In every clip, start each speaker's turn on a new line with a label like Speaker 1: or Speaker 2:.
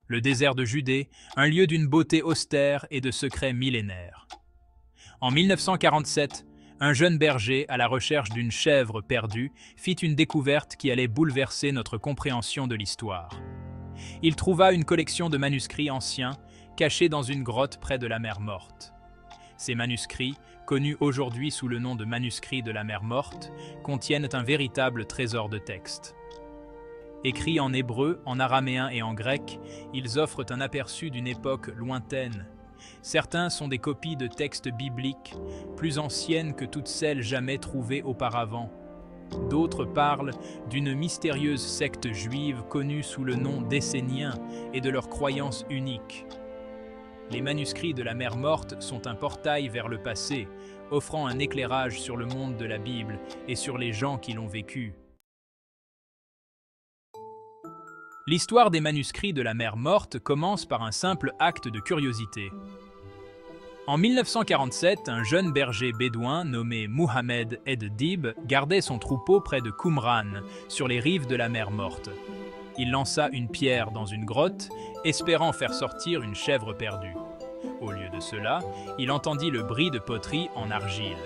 Speaker 1: Le désert de Judée, un lieu d'une beauté austère et de secrets millénaires. En 1947, un jeune berger, à la recherche d'une chèvre perdue, fit une découverte qui allait bouleverser notre compréhension de l'histoire. Il trouva une collection de manuscrits anciens, cachés dans une grotte près de la mer Morte. Ces manuscrits, connus aujourd'hui sous le nom de manuscrits de la mer Morte, contiennent un véritable trésor de textes. Écrits en hébreu, en araméen et en grec, ils offrent un aperçu d'une époque lointaine. Certains sont des copies de textes bibliques, plus anciennes que toutes celles jamais trouvées auparavant. D'autres parlent d'une mystérieuse secte juive connue sous le nom d'Esséniens et de leurs croyances uniques. Les manuscrits de la mer Morte sont un portail vers le passé, offrant un éclairage sur le monde de la Bible et sur les gens qui l'ont vécu. L'histoire des manuscrits de la mer Morte commence par un simple acte de curiosité. En 1947, un jeune berger bédouin nommé Mohamed Ed-Dib gardait son troupeau près de Qumran, sur les rives de la mer Morte. Il lança une pierre dans une grotte, espérant faire sortir une chèvre perdue. Au lieu de cela, il entendit le bruit de poterie en argile.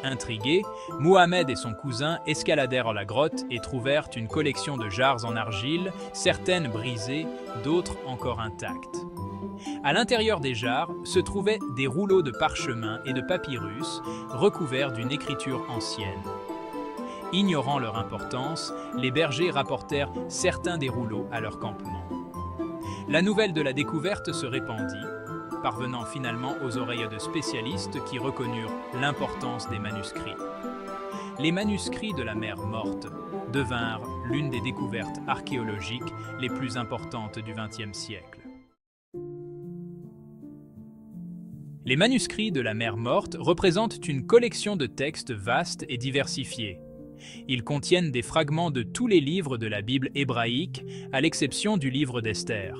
Speaker 1: Intrigué, Mohamed et son cousin escaladèrent la grotte et trouvèrent une collection de jarres en argile, certaines brisées, d'autres encore intactes. À l'intérieur des jarres se trouvaient des rouleaux de parchemin et de papyrus recouverts d'une écriture ancienne. Ignorant leur importance, les bergers rapportèrent certains des rouleaux à leur campement. La nouvelle de la découverte se répandit, parvenant finalement aux oreilles de spécialistes qui reconnurent l'importance des manuscrits. Les manuscrits de la mer Morte devinrent l'une des découvertes archéologiques les plus importantes du XXe siècle. Les manuscrits de la mer Morte représentent une collection de textes vastes et diversifiés. Ils contiennent des fragments de tous les livres de la Bible hébraïque, à l'exception du livre d'Esther.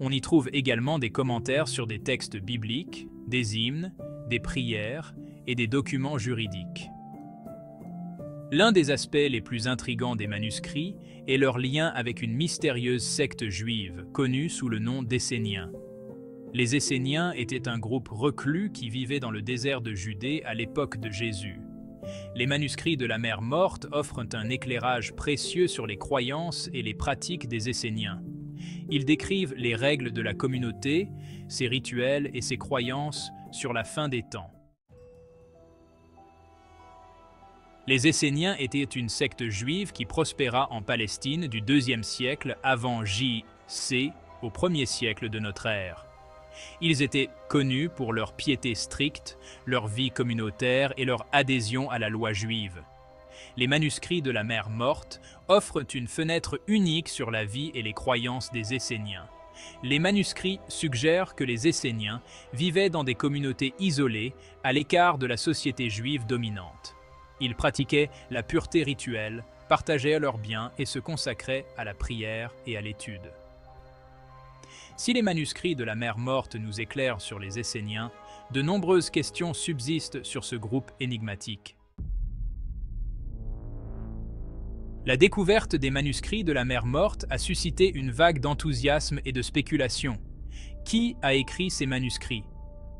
Speaker 1: On y trouve également des commentaires sur des textes bibliques, des hymnes, des prières et des documents juridiques. L'un des aspects les plus intrigants des manuscrits est leur lien avec une mystérieuse secte juive, connue sous le nom d'Esséniens. Les Esséniens étaient un groupe reclus qui vivait dans le désert de Judée à l'époque de Jésus. Les manuscrits de la mer Morte offrent un éclairage précieux sur les croyances et les pratiques des Esséniens. Ils décrivent les règles de la communauté, ses rituels et ses croyances sur la fin des temps. Les Esséniens étaient une secte juive qui prospéra en Palestine du IIe siècle avant J.C. au 1er siècle de notre ère. Ils étaient connus pour leur piété stricte, leur vie communautaire et leur adhésion à la loi juive. Les manuscrits de la mer Morte offrent une fenêtre unique sur la vie et les croyances des Esséniens. Les manuscrits suggèrent que les Esséniens vivaient dans des communautés isolées, à l'écart de la société juive dominante. Ils pratiquaient la pureté rituelle, partageaient leurs biens et se consacraient à la prière et à l'étude. Si les manuscrits de la mer Morte nous éclairent sur les Esséniens, de nombreuses questions subsistent sur ce groupe énigmatique. La découverte des manuscrits de la mer Morte a suscité une vague d'enthousiasme et de spéculation. Qui a écrit ces manuscrits?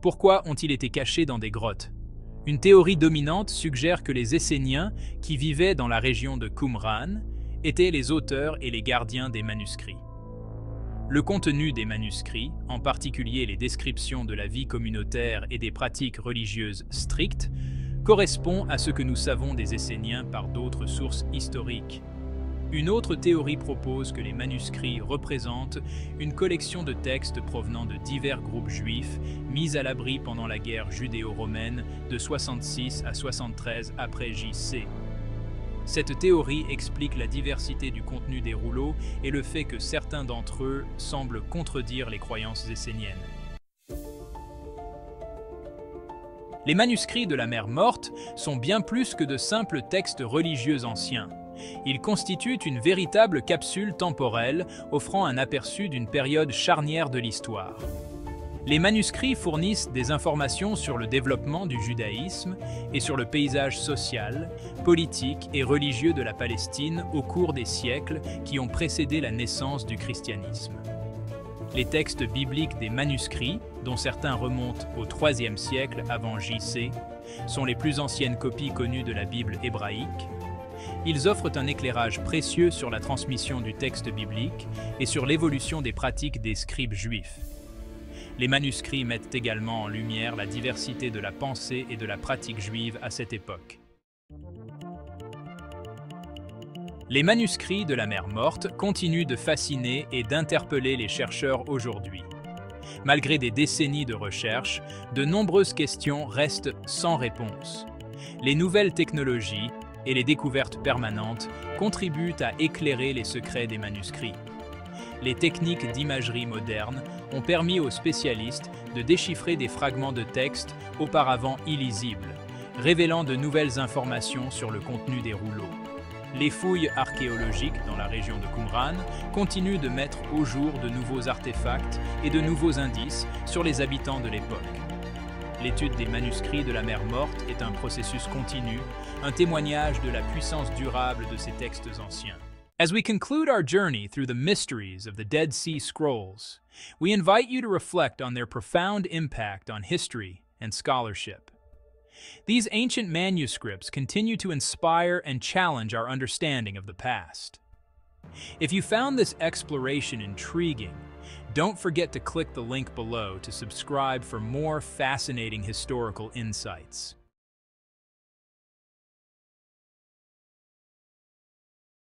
Speaker 1: Pourquoi ont-ils été cachés dans des grottes? Une théorie dominante suggère que les Esséniens, qui vivaient dans la région de Qumran, étaient les auteurs et les gardiens des manuscrits. Le contenu des manuscrits, en particulier les descriptions de la vie communautaire et des pratiques religieuses strictes, correspond à ce que nous savons des Esséniens par d'autres sources historiques. Une autre théorie propose que les manuscrits représentent une collection de textes provenant de divers groupes juifs mis à l'abri pendant la guerre judéo-romaine de 66 à 73 après J.C. Cette théorie explique la diversité du contenu des rouleaux et le fait que certains d'entre eux semblent contredire les croyances esséniennes. Les manuscrits de la mer Morte sont bien plus que de simples textes religieux anciens. Ils constituent une véritable capsule temporelle offrant un aperçu d'une période charnière de l'histoire. Les manuscrits fournissent des informations sur le développement du judaïsme et sur le paysage social, politique et religieux de la Palestine au cours des siècles qui ont précédé la naissance du christianisme. Les textes bibliques des manuscrits, dont certains remontent au IIIe siècle avant J.C., sont les plus anciennes copies connues de la Bible hébraïque. Ils offrent un éclairage précieux sur la transmission du texte biblique et sur l'évolution des pratiques des scribes juifs. Les manuscrits mettent également en lumière la diversité de la pensée et de la pratique juive à cette époque. Les manuscrits de la Mer Morte continuent de fasciner et d'interpeller les chercheurs aujourd'hui. Malgré des décennies de recherche, de nombreuses questions restent sans réponse. Les nouvelles technologies et les découvertes permanentes contribuent à éclairer les secrets des manuscrits. Les techniques d'imagerie moderne ont permis aux spécialistes de déchiffrer des fragments de texte auparavant illisibles, révélant de nouvelles informations sur le contenu des rouleaux. Les fouilles archéologiques dans la région de Qumran continuent de mettre au jour de nouveaux artefacts et de nouveaux indices sur les habitants de l'époque. L'étude des manuscrits de la Mer Morte est un processus continu, un témoignage de la puissance durable de ces textes anciens. As we conclude our journey through the mysteries of the Dead Sea Scrolls, we invite you to reflect on their profound impact on history and scholarship. These ancient manuscripts continue to inspire and challenge our understanding of the past. If you found this exploration intriguing, don't forget to click the link below to subscribe for more fascinating historical insights.